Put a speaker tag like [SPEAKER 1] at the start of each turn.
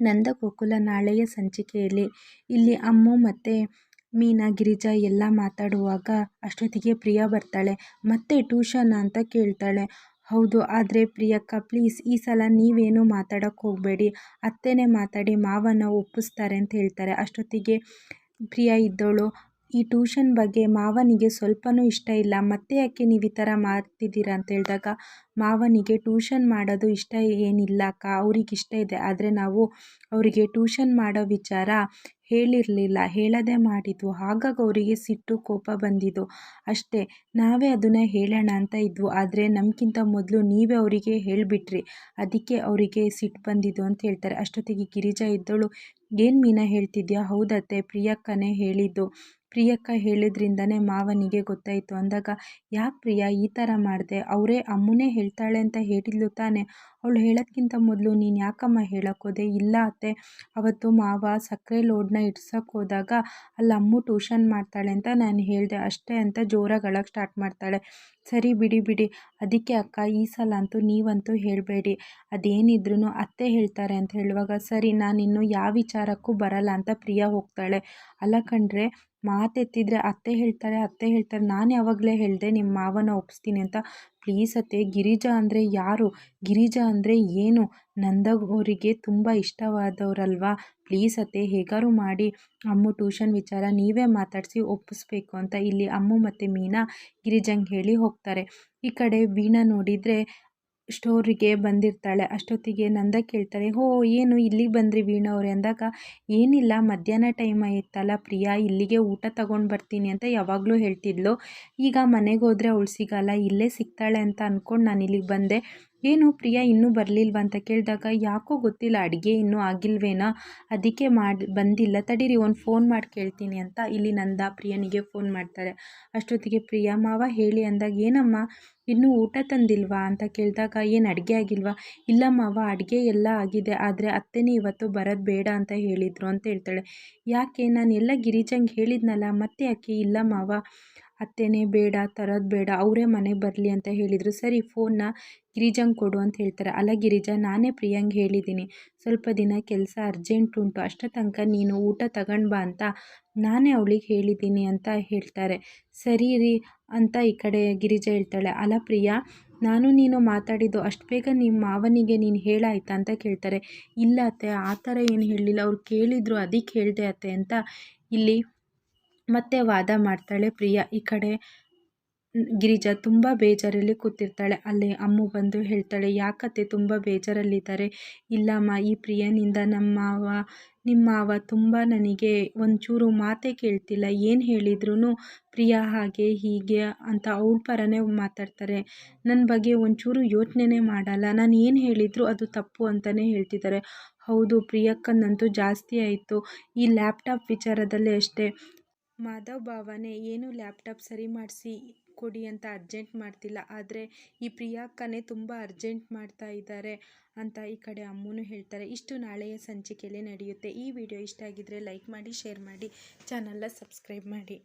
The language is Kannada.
[SPEAKER 1] ನಂದಗೋಕುಲ ನಾಳೆಯ ಸಂಚಿಕೆಯಲ್ಲಿ ಇಲ್ಲಿ ಅಮ್ಮು ಮತ್ತು ಮೀನಾ ಗಿರಿಜಾ ಎಲ್ಲ ಮಾತಾಡುವಾಗ ಅಷ್ಟೊತ್ತಿಗೆ ಪ್ರಿಯಾ ಬರ್ತಾಳೆ. ಮತ್ತೆ ಟ್ಯೂಷನ್ ಅಂತ ಕೇಳ್ತಾಳೆ. ಹೌದು, ಆದರೆ ಪ್ರಿಯಕ್ಕ ಪ್ಲೀಸ್ ಈ ಸಲ ನೀವೇನು ಮಾತಾಡೋಕ್ಕೆ ಹೋಗಬೇಡಿ, ಅತ್ತೆನೇ ಮಾತಾಡಿ ಮಾವನ ಒಪ್ಪಿಸ್ತಾರೆ ಅಂತ ಹೇಳ್ತಾರೆ. ಅಷ್ಟೊತ್ತಿಗೆ ಪ್ರಿಯಾ ಇದ್ದವಳು ಈ ಟ್ಯೂಷನ್ ಬಗ್ಗೆ ಮಾವನಿಗೆ ಸ್ವಲ್ಪನೂ ಇಷ್ಟ ಇಲ್ಲ, ಮತ್ತೆ ಯಾಕೆ ನೀವು ಈ ಥರ ಮಾಡ್ತಿದ್ದೀರಾ ಅಂತ ಹೇಳಿದಾಗ ಮಾವನಿಗೆ ಟ್ಯೂಷನ್ ಮಾಡೋದು ಇಷ್ಟ ಏನಿಲ್ಲ ಅಕ್ಕ, ಅವ್ರಿಗೆ ಇಷ್ಟ ಇದೆ, ಆದರೆ ನಾವು ಅವರಿಗೆ ಟ್ಯೂಷನ್ ಮಾಡೋ ವಿಚಾರ ಹೇಳಿರಲಿಲ್ಲ, ಹೇಳೋದೇ ಮಾಡಿದ್ವು, ಹಾಗಾಗಿ ಅವರಿಗೆ ಸಿಟ್ಟು ಕೋಪ ಬಂದಿದ್ದು ಅಷ್ಟೇ. ನಾವೇ ಅದನ್ನು ಹೇಳೋಣ ಅಂತ ಇದ್ವು, ಆದರೆ ನಮಗಿಂತ ಮೊದಲು ನೀವೇ ಅವರಿಗೆ ಹೇಳಿಬಿಟ್ರಿ, ಅದಕ್ಕೆ ಅವರಿಗೆ ಸಿಟ್ಟು ಬಂದಿದ್ದು ಅಂತ ಹೇಳ್ತಾರೆ. ಅಷ್ಟೊತ್ತಿಗೆ ಗಿರಿಜಾ ಇದ್ದವಳು ಏನು ಮೀನಾ ಹೇಳ್ತಿದ್ಯಾ? ಹೌದತ್ತೆ, ಪ್ರಿಯಕ್ಕನೇ ಹೇಳಿದ್ದು, ಪ್ರಿಯಕ್ಕ ಹೇಳಿದ್ರಿಂದನೇ ಮಾವನಿಗೆ ಗೊತ್ತಾಯಿತು ಅಂದಾಗ ಯಾಕೆ ಪ್ರಿಯಾ ಈ ಥರ ಮಾಡಿದೆ? ಅವರೇ ಅಮ್ಮನೇ ಹೇಳ್ತಾಳೆ ಅಂತ ಹೇಳಿದ್ಲು ತಾನೆ, ಅವಳು ಹೇಳೋದ್ಕಿಂತ ಮೊದಲು ನೀನು ಯಾಕಮ್ಮ ಹೇಳೋಕ್ಕೋದೆ? ಇಲ್ಲ ಅತ್ತೆ, ಅವತ್ತು ಮಾವ ಸಕ್ಕರೆ ಲೋಡ್ನ ಇಡ್ಸೋಕ್ಕೆ ಹೋದಾಗ ಅಲ್ಲಿ ಅಮ್ಮು ಟ್ಯೂಷನ್ ಮಾಡ್ತಾಳೆ ಅಂತ ನಾನು ಹೇಳಿದೆ ಅಷ್ಟೇ ಅಂತ ಜೋರಾಗಿ ಅಳಕ್ಕೆ ಸ್ಟಾರ್ಟ್ ಮಾಡ್ತಾಳೆ. ಸರಿ ಬಿಡಿ, ಅದಕ್ಕೆ ಅಕ್ಕ ಈ ಸಲ ಅಂತೂ ನೀವಂತೂ ಹೇಳಬೇಡಿ, ಅದೇನಿದ್ರೂ ಅತ್ತೆ ಹೇಳ್ತಾರೆ ಅಂತ ಹೇಳುವಾಗ ಸರಿ ನಾನಿನ್ನು ಯಾವ ವಿಚಾರಕ್ಕೂ ಬರಲ್ಲ ಅಂತ ಪ್ರಿಯಾ ಹೋಗ್ತಾಳೆ. ಅಲ್ಲ ಕಣ್ರೆ, ಮಾತೆತ್ತಿದ್ರೆ ಅತ್ತೆ ಹೇಳ್ತಾರೆ, ನಾನು ಯಾವಾಗಲೇ ಹೇಳಿದೆ ನಿಮ್ಮ ಮಾವನ ಒಪ್ಪಿಸ್ತೀನಿ ಅಂತ. ಪ್ಲೀಸ್ ಅತ್ತೆ, ಗಿರಿಜಾ ಅಂದರೆ ಯಾರು? ಗಿರಿಜಾ ಅಂದರೆ ಏನು? ನಂದಗೋರಿಗೆ ತುಂಬ ಇಷ್ಟವಾದವರಲ್ವಾ? ಪ್ಲೀಸ್ ಅತ್ತೆ, ಹೇಗಾರು ಮಾಡಿ ಅಮ್ಮು ಟ್ಯೂಷನ್ ವಿಚಾರ ನೀವೇ ಮಾತಾಡಿಸಿ ಒಪ್ಪಿಸ್ಬೇಕು ಅಂತ ಇಲ್ಲಿ ಅಮ್ಮು ಮತ್ತು ಮೀನಾ ಗಿರಿಜಂಗೆ ಹೇಳಿ ಹೋಗ್ತಾರೆ. ಈ ಕಡೆ ವೀಣಾ ನೋಡಿದರೆ ಸ್ಟೋರಿಗೆ ಬಂದಿರ್ತಾಳೆ. ಅಷ್ಟೊತ್ತಿಗೆ ನಂದ ಕೇಳ್ತಾರೆ, ಹೋ ಏನು ಇಲ್ಲಿಗೆ ಬಂದ್ರಿ ವೀಣಾ ಅವರೇ ಅಂದಾಗ ಏನಿಲ್ಲ, ಮಧ್ಯಾಹ್ನ ಟೈಮ್ ಆಯಿತಲ್ಲ ಪ್ರಿಯಾ, ಇಲ್ಲಿಗೆ ಊಟ ತಗೊಂಡು ಬರ್ತೀನಿ ಅಂತ ಯಾವಾಗಲೂ ಹೇಳ್ತಿದ್ಲು, ಈಗ ಮನೆಗೆ ಹೋದರೆ ಅವಳು ಸಿಗಲ್ಲ, ಇಲ್ಲೇ ಸಿಗ್ತಾಳೆ ಅಂತ ಅಂದ್ಕೊಂಡು ನಾನು ಇಲ್ಲಿಗೆ ಬಂದೆ. ಏನು ಪ್ರಿಯಾ ಇನ್ನೂ ಬರಲಿಲ್ವ ಅಂತ ಕೇಳಿದಾಗ ಯಾಕೋ ಗೊತ್ತಿಲ್ಲ, ಅಡುಗೆ ಇನ್ನೂ ಆಗಿಲ್ವೇನೋ, ಅದಕ್ಕೆ ಬಂದಿಲ್ಲ, ತಡೀರಿ ಒಂದು ಫೋನ್ ಮಾಡಿ ಕೇಳ್ತೀನಿ ಅಂತ ಇಲ್ಲಿ ನಂದ ಪ್ರಿಯನಿಗೆ ಫೋನ್ ಮಾಡ್ತಾರೆ. ಅಷ್ಟೊತ್ತಿಗೆ ಪ್ರಿಯಾ ಮಾವ ಹೇಳಿ ಅಂದಾಗ ಏನಮ್ಮ ಇನ್ನೂ ಊಟ ತಂದಿಲ್ವಾ ಅಂತ ಕೇಳಿದಾಗ ಏನು ಅಡುಗೆ ಆಗಿಲ್ವಾ? ಇಲ್ಲ ಮಾವ, ಅಡುಗೆ ಎಲ್ಲ ಆಗಿದೆ, ಆದರೆ ಅತ್ತೆನೇ ಇವತ್ತು ಬರೋದು ಬೇಡ ಅಂತ ಹೇಳಿದರು ಅಂತ ಹೇಳ್ತಾಳೆ. ಯಾಕೆ? ನಾನು ಎಲ್ಲ ಗಿರಿಜಂಗೆ ಹೇಳಿದ್ನಲ್ಲ, ಮತ್ತೆ ಯಾಕೆ? ಇಲ್ಲ ಮಾವ, ಅತ್ತೆನೇ ಬೇಡ, ತರೋದು ಬೇಡ, ಅವರೇ ಮನೆಗೆ ಬರಲಿ ಅಂತ ಹೇಳಿದರು. ಸರಿ ಫೋನ್ನ ಗಿರಿಜಂಗೆ ಕೊಡು ಅಂತ ಹೇಳ್ತಾರೆ. ಅಲ್ಲ ಗಿರಿಜಾ, ನಾನೇ ಪ್ರಿಯಾಂಗೆ ಹೇಳಿದ್ದೀನಿ, ಸ್ವಲ್ಪ ದಿನ ಕೆಲಸ ಅರ್ಜೆಂಟ್ ಉಂಟು, ಅಷ್ಟೋ ತನಕ ನೀನು ಊಟ ತಗೊಂಡು ಬಾ ಅಂತ ನಾನೇ ಅವಳಿಗೆ ಹೇಳಿದ್ದೀನಿ ಅಂತ ಹೇಳ್ತಾರೆ. ಸರಿ ರೀ ಅಂತ ಈ ಕಡೆ ಗಿರಿಜಾ ಹೇಳ್ತಾಳೆ. ಅಲ್ಲ ಪ್ರಿಯಾ, ನಾನು ನೀನು ಮಾತಾಡಿದ್ದು ಅಷ್ಟು ಬೇಗ ನಿಮ್ಮ ಮಾವನಿಗೆ ನೀನು ಹೇಳಾಯ್ತಾ ಅಂತ ಕೇಳ್ತಾರೆ. ಇಲ್ಲ ಅತ್ತೆ, ಆ ಥರ ಏನು ಹೇಳಲಿಲ್ಲ, ಅವ್ರು ಕೇಳಿದರು ಅದಕ್ಕೆ ಹೇಳಿದೆ ಅತ್ತೆ ಅಂತ ಇಲ್ಲಿ ಮತ್ತೆ ವಾದ ಮಾಡ್ತಾಳೆ ಪ್ರಿಯಾ. ಈ ಕಡೆ ಗಿರಿಜಾ ತುಂಬ ಬೇಜಾರಲ್ಲಿ ಕೂತಿರ್ತಾಳೆ. ಅಲ್ಲಿ ಅಮ್ಮು ಬಂದು ಹೇಳ್ತಾಳೆ, ಯಾಕತ್ತೆ ತುಂಬ ಬೇಜಾರಲ್ಲಿದ್ದಾರೆ? ಇಲ್ಲಮ್ಮ, ಈ ಪ್ರಿಯನಿಂದ ನಿಮ್ಮ ಮಾವ ತುಂಬ ನನಗೆ ಒಂಚೂರು ಮಾತೇ ಕೇಳ್ತಿಲ್ಲ, ಏನು ಹೇಳಿದ್ರು ಪ್ರಿಯಾ ಹಾಗೆ ಹೀಗೆ ಅಂತ ಅವಳ ಪರನೇ ಮಾತಾಡ್ತಾರೆ, ನನ್ನ ಬಗ್ಗೆ ಒಂಚೂರು ಯೋಚನೆನೇ ಮಾಡಲ್ಲ, ನಾನು ಏನು ಹೇಳಿದ್ರು ಅದು ತಪ್ಪು ಅಂತಲೇ ಹೇಳ್ತಿದ್ದಾರೆ. ಹೌದು, ಪ್ರಿಯಕ್ಕನಂತೂ ಜಾಸ್ತಿ ಆಯಿತು, ಈ ಲ್ಯಾಪ್ಟಾಪ್ ವಿಚಾರದಲ್ಲೇ ಅಷ್ಟೇ, ಮಾಧವ್ ಭಾವನೆ ಏನು ಲ್ಯಾಪ್ಟಾಪ್ ಸರಿ ಮಾಡಿಸಿ ಕೊಡಿ ಅಂತ ಅರ್ಜೆಂಟ್ ಮಾಡ್ತಿಲ್ಲ, ಆದರೆ ಈ ಪ್ರಿಯಾಕ್ಕನೇ ತುಂಬ ಅರ್ಜೆಂಟ್ ಮಾಡ್ತಾ ಇದ್ದಾರೆ ಅಂತ ಈ ಕಡೆ ಅಮ್ಮನೂ ಹೇಳ್ತಾರೆ. ಇಷ್ಟು ನಾಳೆಯ ಸಂಚಿಕೆಯಲ್ಲಿ ನಡೆಯುತ್ತೆ. ಈ ವಿಡಿಯೋ ಇಷ್ಟ ಆಗಿದ್ದರೆ ಲೈಕ್ ಮಾಡಿ, ಶೇರ್ ಮಾಡಿ, ಚಾನಲ್ನ ಸಬ್ಸ್ಕ್ರೈಬ್ ಮಾಡಿ.